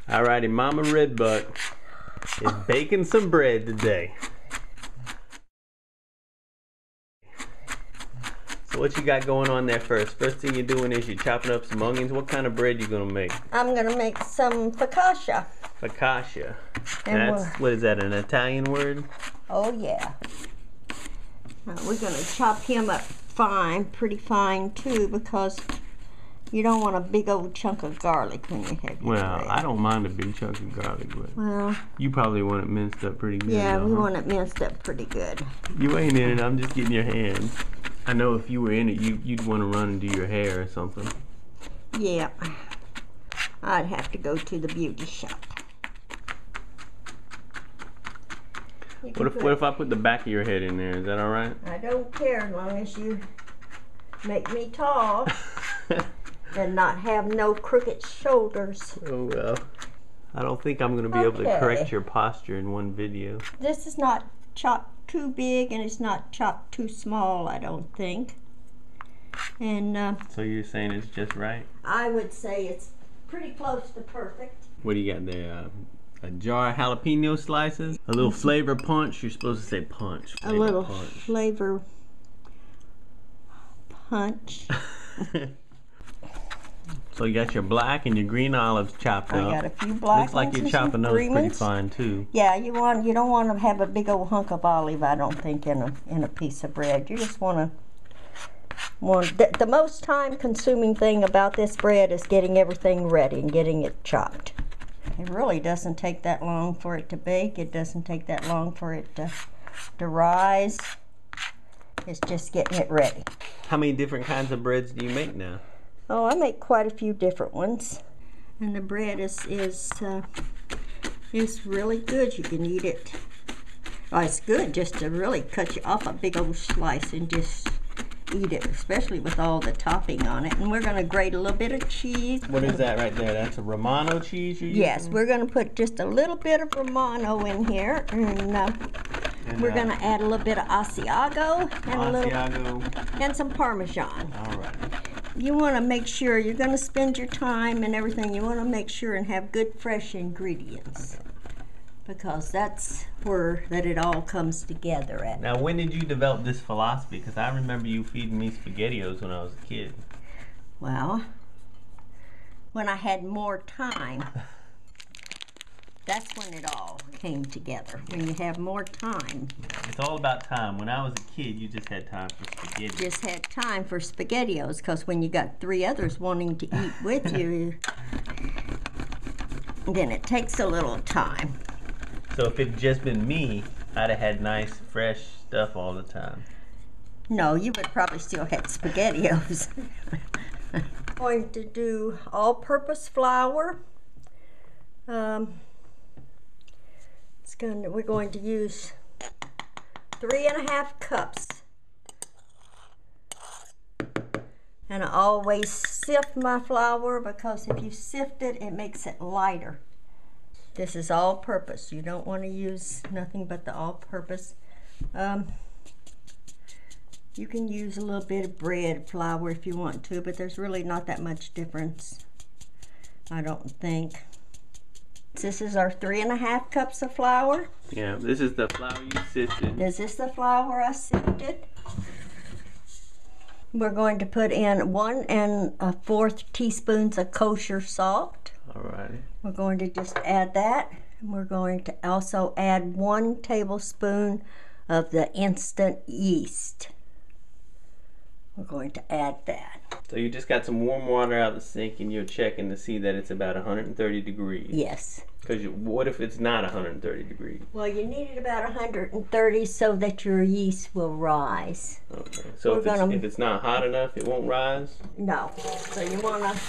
Alrighty, Mama Redbutt is baking some bread today. So what you got going on there first? First thing you're doing is you're chopping up some onions. What kind of bread you gonna make? I'm gonna make some focaccia. Focaccia. That's, what is that, an Italian word? Oh yeah. Now we're gonna chop him up fine, pretty fine too, because you don't want a big old chunk of garlic when you have your bread. I don't mind a big chunk of garlic, but well, you probably want it minced up pretty good. Yeah, though, we want it minced up pretty good. You ain't in it, I'm just getting your hands. I know if you were in it, you'd want to run and do your hair or something. Yeah, I'd have to go to the beauty shop. What if I put the back of your head in there? Is that all right? I don't care as long as you make me tall and not have no crooked shoulders. Oh well. I don't think I'm going to be able to correct your posture in one video. This is not chopped too big and it's not chopped too small, I don't think. And so you're saying it's just right? I would say it's pretty close to perfect. What do you got there? A jar of jalapeno slices, a little flavor punch. You're supposed to say punch. A little flavor punch. So you got your black and your green olives chopped up. I got a few black. Looks like you're chopping those pretty fine too. Yeah, you don't want to have a big old hunk of olive, I don't think, in a piece of bread. You just want the most time consuming thing about this bread is getting everything ready and getting it chopped. It really doesn't take that long for it to bake. It doesn't take that long for it to rise. It's just getting it ready. How many different kinds of breads do you make now? Oh, I make quite a few different ones. And the bread is really good. You can eat it. Oh, it's good just to really cut you off a big old slice and just eat it, especially with all the topping on it. And we're going to grate a little bit of cheese. What is that right there? That's a Romano cheese you're using? Yes, we're going to put just a little bit of Romano in here, and we're going to add a little bit of asiago and some parmesan. All right. You want to make sure you're going to spend your time and everything. You want to make sure and have good fresh ingredients, because that's where it all comes together at. Now, when did you develop this philosophy? Because I remember you feeding me SpaghettiOs when I was a kid. Well, when I had more time, that's when it all came together. When you have more time. It's all about time. When I was a kid, you just had time for spaghetti. Just had time for SpaghettiOs, because when you got 3 others wanting to eat with you, then it takes a little time. So if it'd just been me, I'd have had nice, fresh stuff all the time. No, you would probably still have SpaghettiOs. I'm going to do all-purpose flour. We're going to use 3½ cups. And I always sift my flour, because if you sift it, it makes it lighter. This is all-purpose. You don't want to use nothing but the all-purpose. You can use a little bit of bread flour if you want to, but there's really not that much difference, I don't think. This is our 3½ cups of flour. Yeah, this is the flour you sifted. This is the flour I sifted. We're going to put in 1 1/4 teaspoons of kosher salt. Alrighty. We're going to just add that. And we're going to also add 1 tablespoon of the instant yeast. We're going to add that. So you just got some warm water out of the sink and you're checking to see that it's about 130 degrees. Yes. Because what if it's not 130 degrees? Well, you need it about 130 so that your yeast will rise. Okay. So if it's not hot enough, it won't rise? No. So you want to...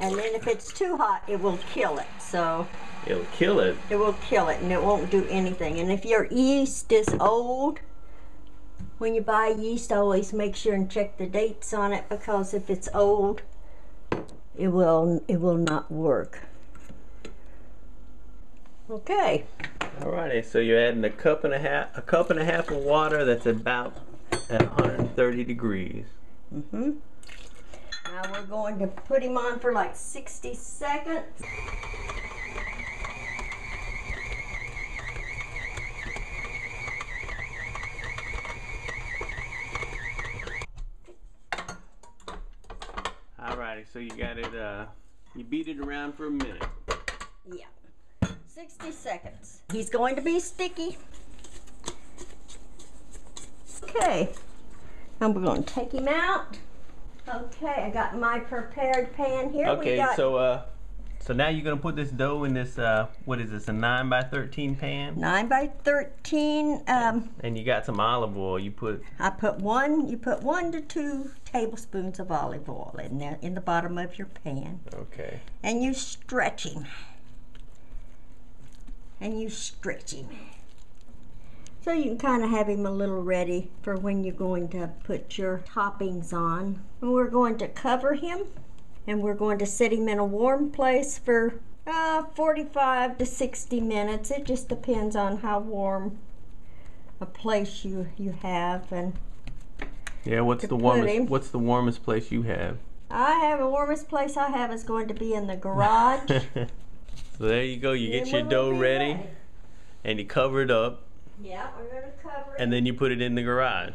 And then if it's too hot, it will kill it. So... It'll kill it? It will kill it, and it won't do anything. And if your yeast is old, when you buy yeast, always make sure and check the dates on it, because if it's old, it will not work. Okay. Alrighty, so you're adding a cup and a half of water that's about at 130 degrees. Now we're going to put him on for like 60 seconds. Alrighty, so you got it, you beat it around for a minute. Yeah. 60 seconds. He's going to be sticky. Okay. And we're going to take him out. Okay, I got my prepared pan here. Okay, so now you're gonna put this dough in this, what is this, a 9 by 13 pan? 9 by 13. And you got some olive oil. You put. I put one. You put 1 to 2 tablespoons of olive oil in there, in the bottom of your pan. Okay. And you stretch him. And you stretch him. So you can kind of have him a little ready for when you're going to put your toppings on. And we're going to cover him, and we're going to set him in a warm place for 45 to 60 minutes. It just depends on how warm a place you have. And yeah, what's the warmest place you have? I have the warmest place I have is going to be in the garage. So there you go. You get your dough ready, and you cover it up. Yeah, we're going to cover it. And then you put it in the garage.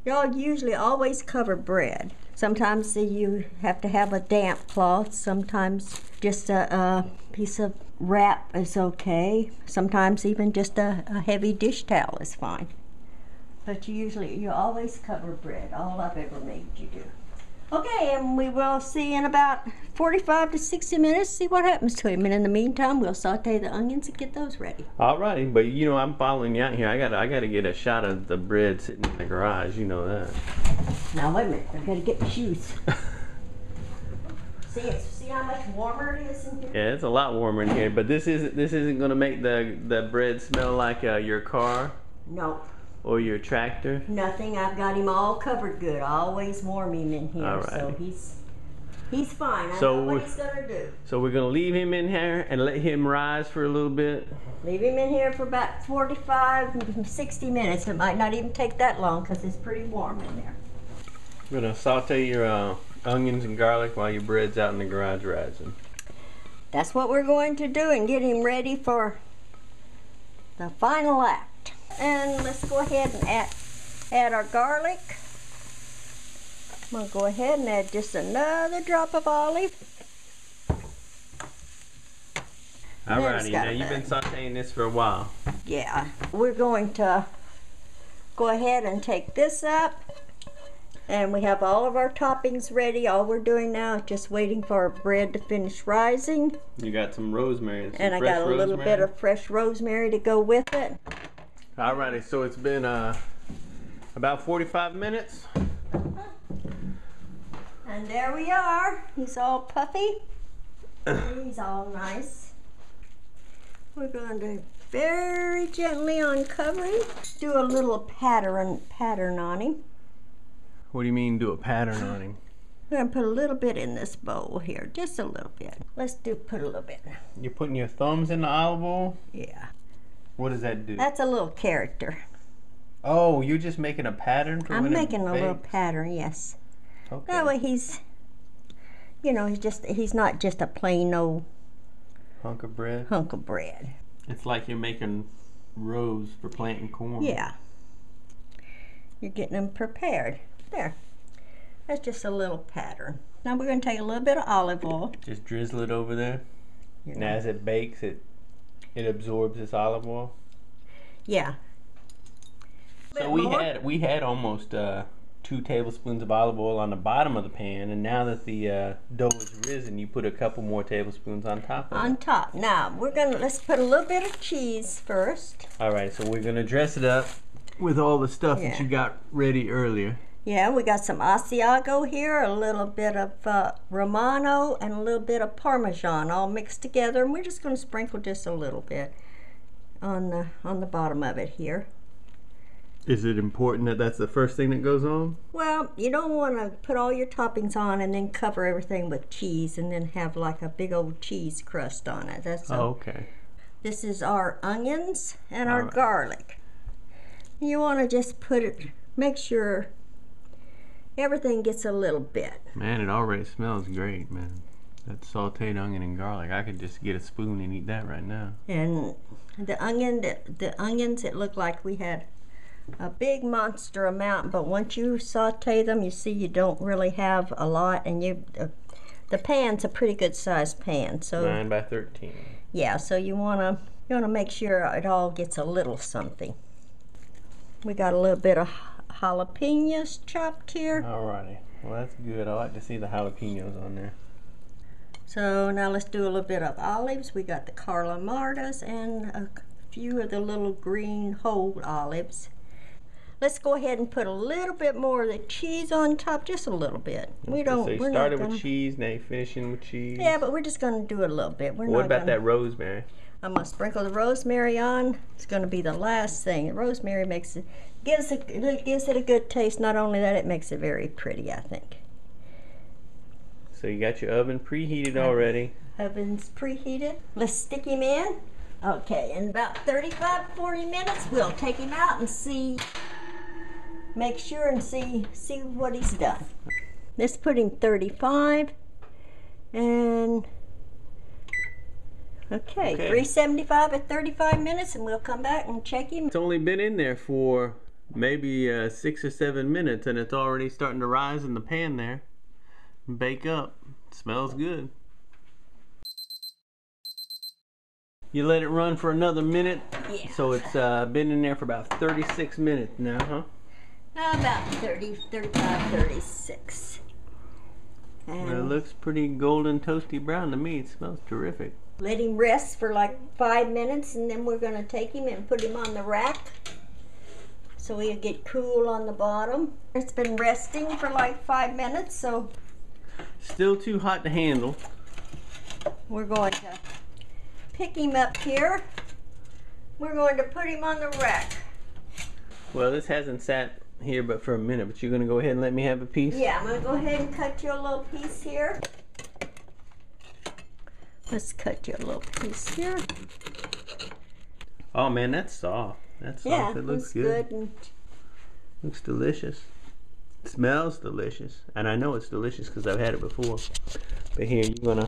Y'all usually always cover bread. Sometimes you have to have a damp cloth. Sometimes just a piece of wrap is okay. Sometimes even just a heavy dish towel is fine. But you always cover bread. All I've ever made you do. Okay, and we will see in about 45 to 60 minutes, see what happens to him. And in the meantime, we'll saute the onions and get those ready. Alrighty, but you know I'm following you out here. I gotta get a shot of the bread sitting in the garage. You know that. Now wait a minute, I gotta get my shoes. See how much warmer it is in here? Yeah, it's a lot warmer in here. But this isn't gonna make the bread smell like your car. No. Or your tractor? Nothing. I've got him all covered good. I always warm him in here. All right. So he's fine. I know what he's gonna do. So we're gonna leave him in here and let him rise for a little bit. Leave him in here for about 45, 60 minutes. It might not even take that long because it's pretty warm in there. We're gonna saute your onions and garlic while your bread's out in the garage rising. That's what we're going to do and get him ready for the final act. And let's go ahead and add our garlic. I'm going to go ahead and add just another drop of olive. Alrighty, now you've been sauteing this for a while. Yeah, we're going to go ahead and take this up. And we have all of our toppings ready. All we're doing now is just waiting for our bread to finish rising. You got some rosemary. And I got a little bit of fresh rosemary to go with it. Alrighty, so it's been about 45 minutes. And there we are. He's all puffy. He's all nice. We're going to very gently uncover him. Do a little pattern on him. What do you mean do a pattern on him? We're going to put a little bit in this bowl here. Just a little bit. Let's put a little bit. You're putting your thumbs in the olive oil? Yeah. What does that do? That's a little character. Oh, you're just making a pattern for when I'm making a bakes? little pattern, yes. Okay. That way he's not just a plain old hunk of bread. It's like you're making rows for planting corn. Yeah. You're getting them prepared. There. That's just a little pattern. Now we're going to take a little bit of olive oil. Just drizzle it over there. And as it bakes, it absorbs this olive oil. Yeah. So we had almost 2 tablespoons of olive oil on the bottom of the pan, and now that the dough is risen, you put a couple more tablespoons on top of it. On top. Now let's put a little bit of cheese first. All right, so we're gonna dress it up with all the stuff that you got ready earlier. Yeah, we got some asiago here, a little bit of romano, and a little bit of parmesan all mixed together. And we're just going to sprinkle just a little bit on the bottom of it here. Is it important that that's the first thing that goes on? Well, you don't want to put all your toppings on and then cover everything with cheese and then have like a big old cheese crust on it. That's okay. This is our onions and our garlic. You want to just make sure everything gets a little bit. Man, it already smells great, man. That sauteed onion and garlic. I could just get a spoon and eat that right now. And the onions, it looked like we had a big monster amount, but once you saute them, you see you don't really have a lot, and The pan's a pretty good sized pan, so 9 by 13. yeah. So you wanna make sure it all gets a little something. We got a little bit of jalapenos chopped here. Alrighty, well that's good. I like to see the jalapenos on there. So now let's do a little bit of olives. We got the Carlamardas and a few of the little green whole olives. Let's go ahead and put a little bit more of the cheese on top, just a little bit. We don't. So you started with cheese, now you're finishing with cheese. Yeah, but we're just going to do it a little bit. What about that rosemary? I'm going to sprinkle the rosemary on. It's going to be the last thing. Rosemary gives it a good taste. Not only that, it makes it very pretty, I think. So you got your oven preheated already. Oven's preheated. Let's stick him in. Okay, in about 35-40 minutes, we'll take him out and see. Make sure and see what he's done. Let's put him 35 and okay, 375 at 35 minutes, and we'll come back and check him. It's only been in there for maybe 6 or 7 minutes, and it's already starting to rise in the pan there and bake up. It smells good. You let it run for another minute. Yeah. So it's been in there for about 36 minutes now, huh? About 30, 35, 36. And it looks pretty golden toasty brown to me. It smells terrific. Let him rest for like 5 minutes, and then we're going to take him and put him on the rack so he'll get cool on the bottom. It's been resting for like 5 minutes, so still too hot to handle. We're going to pick him up here. We're going to put him on the rack. Well, this hasn't sat here but for a minute, but you're going to go ahead and let me have a piece? Yeah, I'm going to go ahead and cut you a little piece here. Let's cut you a little piece here. Oh man, that's soft. That's soft. Yeah, it looks good. And looks delicious. It smells delicious. And I know it's delicious because I've had it before. But here, you're going to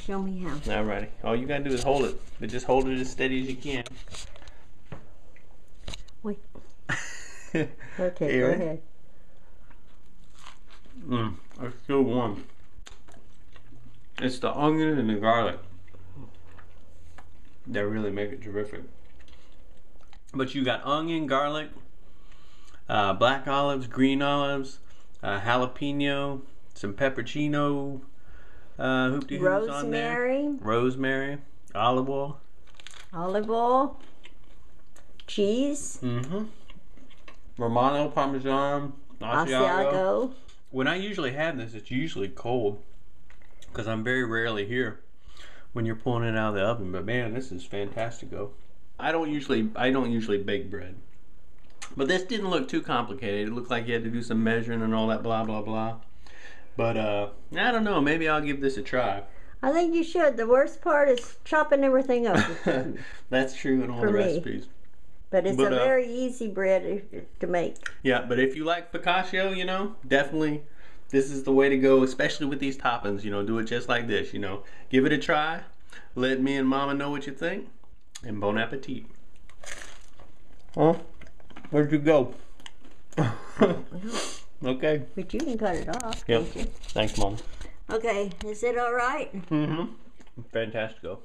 show me how. Alrighty. All you got to do is hold it. But just hold it as steady as you can. Wait. Okay, go ahead. It's still warm. It's the onion and the garlic that really make it terrific. But you got onion, garlic, black olives, green olives, jalapeno, some peppercino, hoopty-hoops on there. Rosemary, olive oil, cheese, romano, parmesan, asiago. asiago. When I usually have this, it's usually cold because I'm very rarely here when you're pulling it out of the oven. But man, this is fantastico. I don't usually bake bread, but this didn't look too complicated. It looked like you had to do some measuring and all that blah blah blah. But I don't know. Maybe I'll give this a try. I think you should. The worst part is chopping everything up. That's true in all the recipes. But it's a very easy bread to make. Yeah, but if you like focaccia, you know, definitely this is the way to go, especially with these toppings. You know, do it just like this, you know. Give it a try. Let me and Mama know what you think. And bon appetit. Huh? Where'd you go? Okay. But you can cut it off, Yep. can't you? Thanks, Mom. Okay, is it all right? Fantastico.